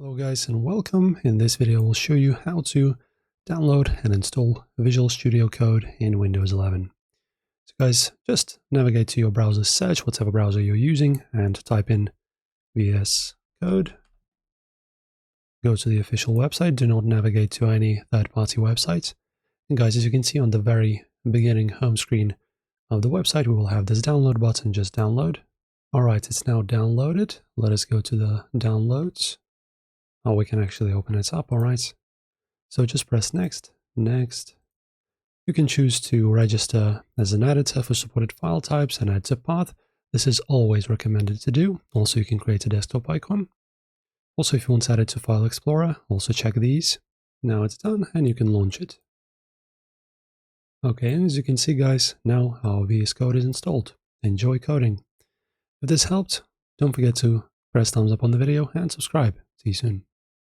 Hello guys and welcome. In this video we'll show you how to download and install Visual Studio Code in Windows 11. So guys, just navigate to your browser, search whatever browser you're using and type in VS Code. Go to the official website, do not navigate to any third-party websites. And guys, as you can see on the very beginning home screen of the website, we will have this download button, just download. Alright, it's now downloaded. Let us go to the downloads. Oh, we can actually open it up, alright. So just press next, next. You can choose to register as an editor for supported file types and editor path. This is always recommended to do. Also, you can create a desktop icon. Also, if you want to add it to File Explorer, also check these. Now it's done and you can launch it. Okay, and as you can see guys, now our VS Code is installed. Enjoy coding. If this helped, don't forget to press thumbs up on the video and subscribe. See you soon.